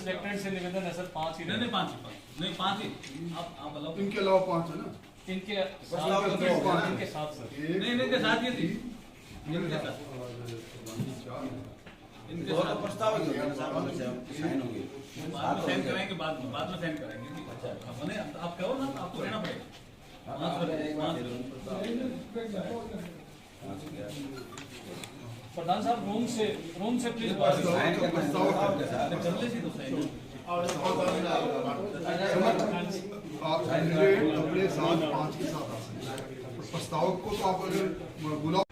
Secretary से निवेदन है सर 5 ही नहीं 5 ही आप बताओ। इनके अलावा 5 है ना, इनके साथ सर नहीं के साथ ये थी इनके साथ प्रस्ताव साइन होंगे बाद में साइन कराएंगे बाद में साइन कराएंगे। अच्छा मैंने आप कहो ना आपको रहना पड़ेगा। प्रधान साहब रूम से प्लीज चलने से तो साइन आप अपने साथ 5 के साथ आ सकते हैं। प्रस्ताव को तो आप अगर बुलाओ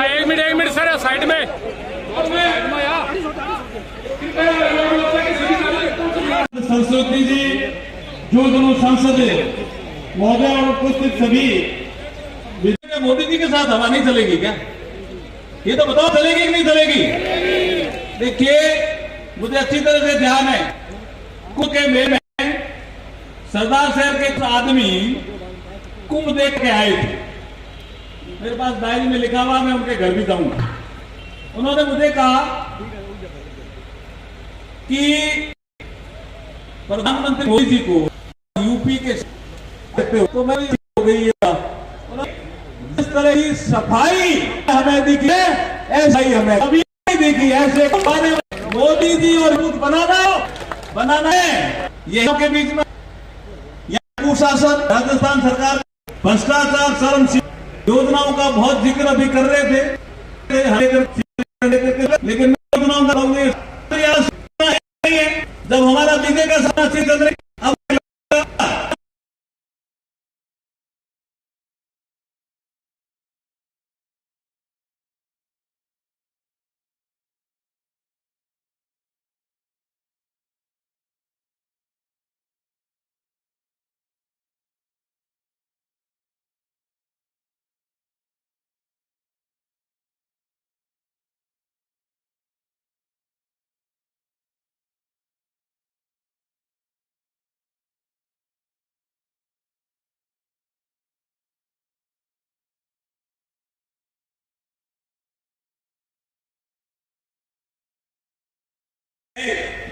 एक मिनट सर साइड में संस्कृति जी जो दोनों सांसद महोदय और उपस्थित सभी मोदी जी के साथ हवा नहीं चलेगी क्या? ये तो बताओ चलेगी कि नहीं चलेगी? देखिए मुझे अच्छी तरह से ध्यान है कुंभ के मेले में सरदार शहर के आदमी कुंभ देख के आए थे। मेरे पास डायरी में लिखा हुआ, मैं उनके घर भी जाऊंगा। उन्होंने मुझे कहा कि प्रधानमंत्री मोदी जी को यूपी के तो मैं हो गई जिस तरह की सफाई हमें दिखी है ऐसा ही हमें अभी नहीं दिखी। ऐसे मोदी जी और कुछ बनाना है ये के बीच में कुशासन राजस्थान सरकार भ्रष्टाचार शर्म योजनाओं का बहुत जिक्र अभी कर रहे थे, लेकिन योजनाओं का जब हमारा बीजे का समाचार चल रहे अब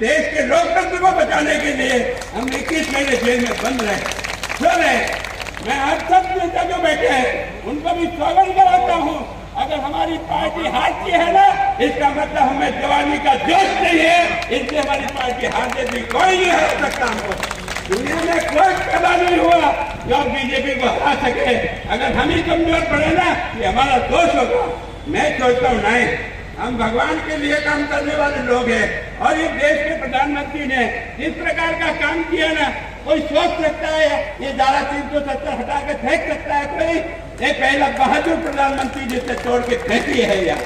देश के लोकतंत्र को बचाने के लिए हम 21 महीने जेल में बंद रहे। मैं आज सब नेता जो बैठे हैं उनको भी स्वागत कराता हूँ। अगर हमारी पार्टी हारती है ना, इसका मतलब हमें जवानी का जोश नहीं है, इसलिए हमारी पार्टी हारने की कोई नहीं हो सकता। दुनिया में कोई पैदा नहीं हुआ जो बीजेपी को हरा सके। अगर हम ही कमजोर पड़े ना, ये हमारा दोष होगा। मैं सोचता हूँ नहीं, हम भगवान के लिए काम करने वाले लोग हैं और ये देश के प्रधानमंत्री ने जिस प्रकार का काम किया ना, कोई सोच सकता है ये धारा 370 हटा के फेंक सकता है कोई? ये पहला बहादुर प्रधानमंत्री जिसे तोड़ के फेंकी है यार।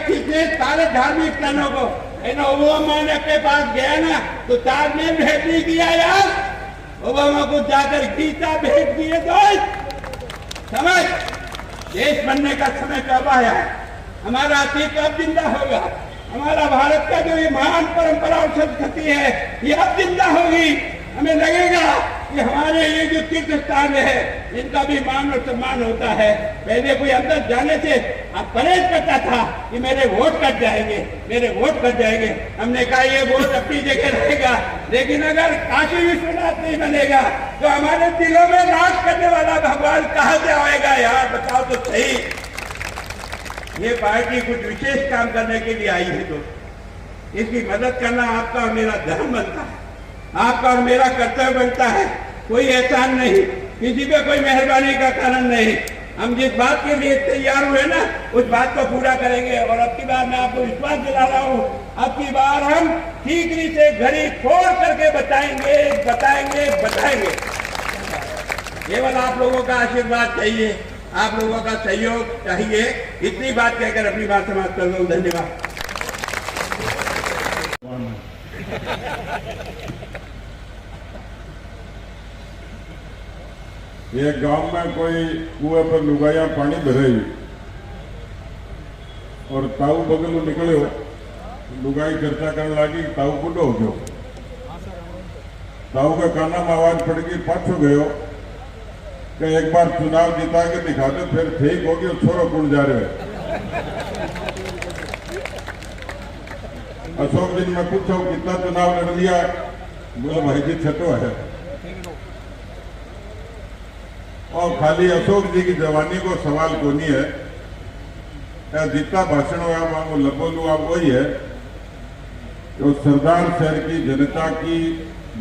कितने सारे धार्मिक स्थानों को ओबामा के पास गया ना तो ताजमहल भेंट नहीं किया यार। ओबामा को जाकर गीता भेंट किए तो समझ, देश बनने का समय कब आया है? हमारा अतीत अब जिंदा होगा। हमारा भारत का जो ये महान परंपरा और संस्कृति है ये अब जिंदा होगी। हमें लगेगा कि हमारे ये जो तीर्थ स्थान है इनका भी मान और सम्मान होता है। पहले कोई अंदर जाने से आप परहेज करता था कि मेरे वोट कट जाएंगे, मेरे वोट कट जाएंगे। हमने कहा ये वोट अपनी जगह रहेगा, लेकिन अगर काशी विश्वनाथ नहीं बनेगा तो हमारे दिलों में राज करने वाला भगवान कहाँ से आएगा यार, बताओ तो सही। ये पार्टी कुछ विशेष काम करने के लिए आई है, तो इसकी मदद करना आपका और मेरा धर्म बनता है, आपका और मेरा कर्तव्य बनता है। कोई एहसान नहीं, किसी पे कोई मेहरबानी का कारण नहीं। हम जिस बात के लिए तैयार हुए ना उस बात को पूरा करेंगे। और अब की बार मैं आपको विश्वास दिला रहा हूँ, अब की बार हम ठीकरी से घड़ी फोड़ करके बताएंगे बताएंगे बताएंगे। केवल आप लोगों का आशीर्वाद चाहिए, आप लोगों का सहयोग चाहिए। इतनी बात कहकर अपनी बात समाप्त कर दूं। धन्यवाद। एक गांव में कोई कुएं पर लुगाइया पानी भरे और ताऊ बगल निकले, लुगाई चर्चा करने लगी, ताऊ बुढ़ो हो गयो। ताऊ का काना में आवाज पड़ गई, पाछो गयो कि एक बार चुनाव जिता के दिखा दो, फिर ठीक हो गया, छोरो कौन जा रहे हो। अशोक जी मैं पूछो कितना चुनाव लड़ लिया, बोले भाई जी छठो है। और खाली अशोक जी की जवानी को सवाल को नहीं है, जितना भाषण हुआ वो लगभग आप वही है जो सरदार शहर की जनता की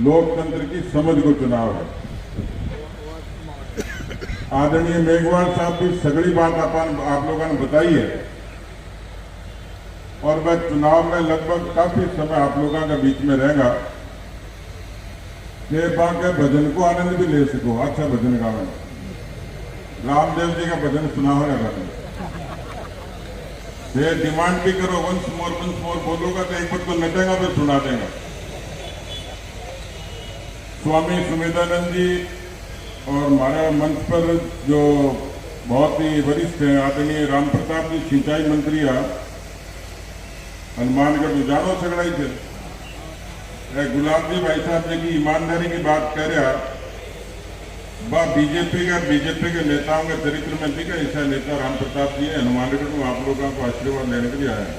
लोकतंत्र की समझ को चुनाव है। आदरणीय मेघवाल साहब की सगड़ी बात आप लोगों ने बताई है और मैं चुनाव में लगभग काफी समय आप लोगों के बीच में रहेगा के बाके भजन को आनंद भी ले सको। अच्छा भजन गावे, रामदेव जी का भजन सुना हो ना, ये डिमांड भी करो वंस मोर बोलोगा तो एक बार तो नटेगा तो सुना देगा। स्वामी सुमेधानंद जी और हमारे मंच पर जो बहुत ही वरिष्ठ हैं आदरणीय राम प्रताप जी सिंचाई मंत्री है, हनुमानगढ़ जानो सगड़ाई थे, गुलाब जी भाई साहब जी की ईमानदारी की बात कह रहा, वह बीजेपी के नेताओं के चरित्र में दिखा ऐसा नेता राम प्रताप जी है। हनुमानगढ़ में आप लोगों को आशीर्वाद लेने के लिए आया है।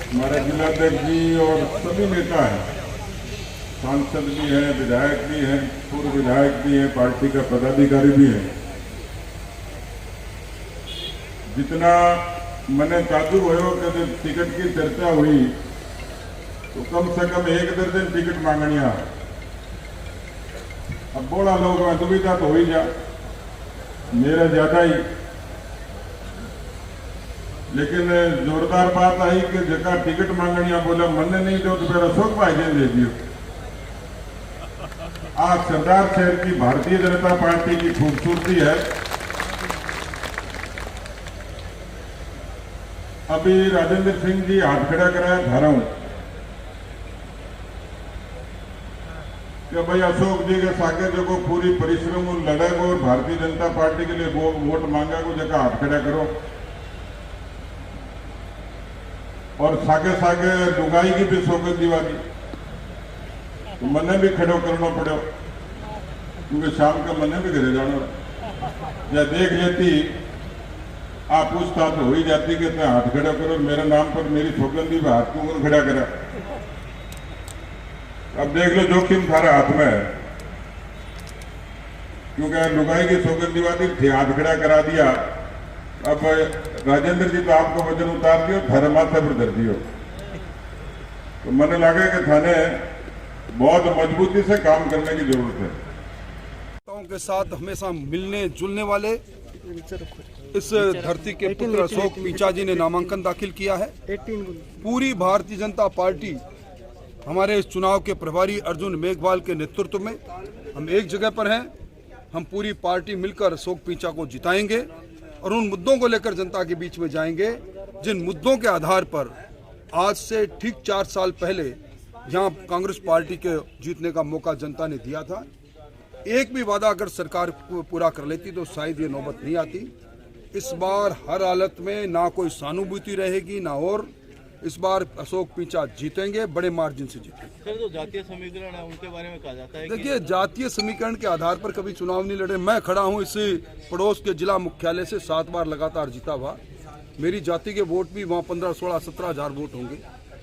हमारे जिलाध्यक्ष जी और सभी नेता हैं, सांसद भी हैं, विधायक भी हैं, पूर्व विधायक भी हैं, पार्टी का पदाधिकारी भी है। जितना मैंने ताजुब हो कि टिकट की चर्चा हुई तो कम से कम 1 दर्जन टिकट मांगनिया। अब बोला लोग में दुविधा तो हो ही जा, मेरा ज्यादा ही, लेकिन जोरदार बात आई कि जगह टिकट मांगनिया बोला मन नहीं दो तो फिर अशोक भाई जी दे दियो। आज सरदार शहर की भारतीय जनता पार्टी की खूबसूरती है। अभी राजेंद्र सिंह जी हाथ खड़ा कराया धाराऊ कि भाई अशोक जी के सागे जो को पूरी परिश्रम लड़ेगा और भारतीय जनता पार्टी के लिए वो वोट मांगा को जगह हाथ खड़ा करो। और सागे सागे लुगाई की भी सौगंध दिवा दी तो मने भी खड़ो करना पड़ो, क्योंकि शाम का मने भी घरे जाना। या देख लेती आप पूछता तो हो ही जाती कि मैं हाथ खड़ा करो, मेरे नाम पर मेरी सौगंधी भी हाथ को खड़ा करा। अब देख लो जोखिम थारे हाथ में है, क्योंकि लुगाई की सौगंध दिवाती थी, हाथ खड़ा करा दिया। अब राजेंद्र जी तो आपको वजन उतार दियो, थारे माथे पर धर दियो। तो मैंने लगा कि थाने बहुत मजबूती से काम करने की जरूरत है। के साथ हमेशा मिलने जुलने वाले इस धरती के पुत्र अशोक पींचा जी ने नामांकन दाखिल किया है। पूरी भारतीय जनता पार्टी हमारे इस चुनाव के प्रभारी अर्जुन मेघवाल के नेतृत्व में हम एक जगह पर हैं। हम पूरी पार्टी मिलकर अशोक पींचा को जिताएंगे और उन मुद्दों को लेकर जनता के बीच में जाएंगे जिन मुद्दों के आधार पर आज से ठीक 4 साल पहले यहाँ कांग्रेस पार्टी के जीतने का मौका जनता ने दिया था। एक भी वादा अगर सरकार पूरा कर लेती तो शायद ये नौबत नहीं आती। इस बार हर हालत में ना कोई सहानुभूति रहेगी ना और। इस बार अशोक पींचा जीतेंगे, बड़े मार्जिन से जीतेंगे। सर, जो जातीय समीकरण है उनके बारे में कहा जाता है देखिए, जातीय समीकरण के आधार पर कभी चुनाव नहीं लड़े। मैं खड़ा हूं इस पड़ोस के जिला मुख्यालय से 7 बार लगातार जीता हुआ। मेरी जाति के वोट भी वहां 15, 16, 17 हजार वोट होंगे।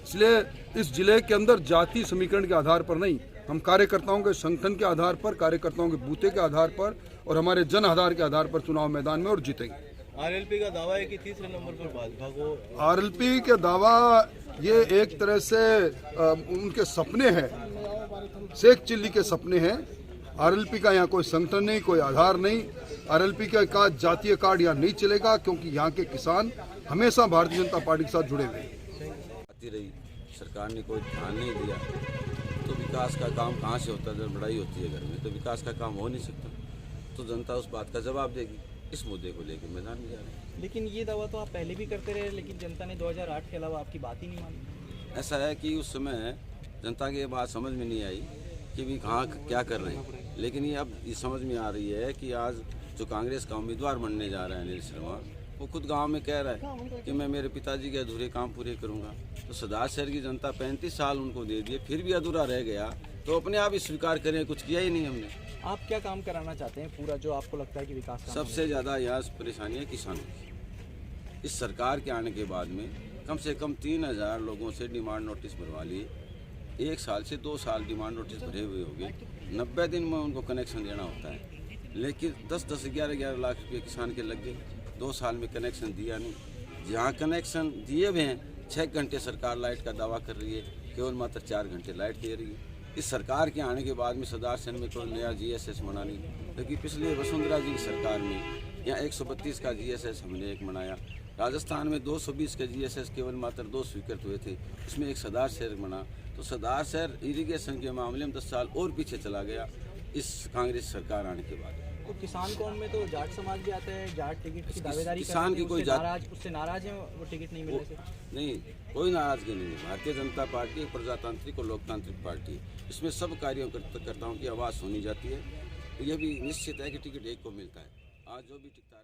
इसलिए इस जिले के अंदर जातीय समीकरण के आधार पर नहीं, हम कार्यकर्ताओं के संगठन के आधार पर, कार्यकर्ताओं के बूते के आधार पर और हमारे जन आधार के आधार पर चुनाव मैदान में और जीतेंगे। आरएलपी का दावा है कि तीसरे नंबर पर भाजपा को। आरएलपी के दावा ये एक तरह से उनके सपने हैं, शेख चिल्ली के सपने हैं। आरएलपी का यहाँ कोई संगठन नहीं, कोई आधार नहीं। आरएलपी का जातीय कार्ड यहाँ नहीं चलेगा, क्योंकि यहाँ के किसान हमेशा भारतीय जनता पार्टी के साथ जुड़े हुए हैं। आती रही, सरकार ने कोई ध्यान नहीं दिया तो विकास का काम कहाँ से होता है? जब लड़ाई होती है घर में तो विकास का काम हो नहीं सकता। तो जनता उस बात का जवाब देगी। इस मुद्दे को लेकर मैदान में जा रहे हैं। लेकिन ये दावा तो आप पहले भी करते रहे, लेकिन जनता ने 2008 के अलावा आपकी बात ही नहीं मानी। ऐसा है कि उस समय जनता की ये बात समझ में नहीं आई कि भी कहाँ क्या कर रहे हैं, लेकिन ये अब ये समझ में आ रही है कि आज जो कांग्रेस का उम्मीदवार बनने जा रहा है अनिल शर्मा, वो खुद गांव में कह रहा है कि मैं मेरे पिताजी के अधूरे काम पूरे करूंगा। तो सदार शहर की जनता 35 साल उनको दे दिए, फिर भी अधूरा रह गया, तो अपने आप ही स्वीकार करें, कुछ किया ही नहीं हमने। आप क्या काम कराना चाहते हैं पूरा, जो आपको लगता है कि विकास का? सबसे ज़्यादा यहाँ परेशानी है किसानों की। इस सरकार के आने के बाद में कम से कम 3000 लोगों से डिमांड नोटिस भरवा लिए। 1 साल से 2 साल डिमांड नोटिस भरे हुए हो गए। 90 दिन में उनको कनेक्शन देना होता है, लेकिन 10-10, 11-11 लाख रुपये किसान के लग गए। 2 साल में कनेक्शन दिया नहीं। जहाँ कनेक्शन दिए हुए हैं 6 घंटे सरकार लाइट का दावा कर रही है, केवल मात्र 4 घंटे लाइट दे रही है। इस सरकार के आने के बाद में सदार शहर में कोई नया GSS बना नहीं, क्योंकि पिछले वसुंधरा जी की सरकार में यहाँ 132 का GSS हमने एक बनाया। राजस्थान में 220 के GSS केवल मात्र 2 स्वीकृत हुए थे, उसमें एक सदार शहर बना। तो सदार शहर इरिगेशन के मामले में 10 साल और पीछे चला गया इस कांग्रेस सरकार आने के बाद। तो किसान कौम में तो जाट समाज भी आता है, जाट टिकट की दावेदारी किसान की कोई उससे नाराज है, वो टिकट नहीं मिलने से? नहीं, कोई नाराजगी नहीं है। भारतीय जनता पार्टी एक प्रजातांत्रिक और लोकतांत्रिक पार्टी है। इसमें सब कार्यकर्ताओं की आवाज़ सुनी जाती है। यह भी निश्चित है कि टिकट एक को मिलता है। आज जो भी टिकट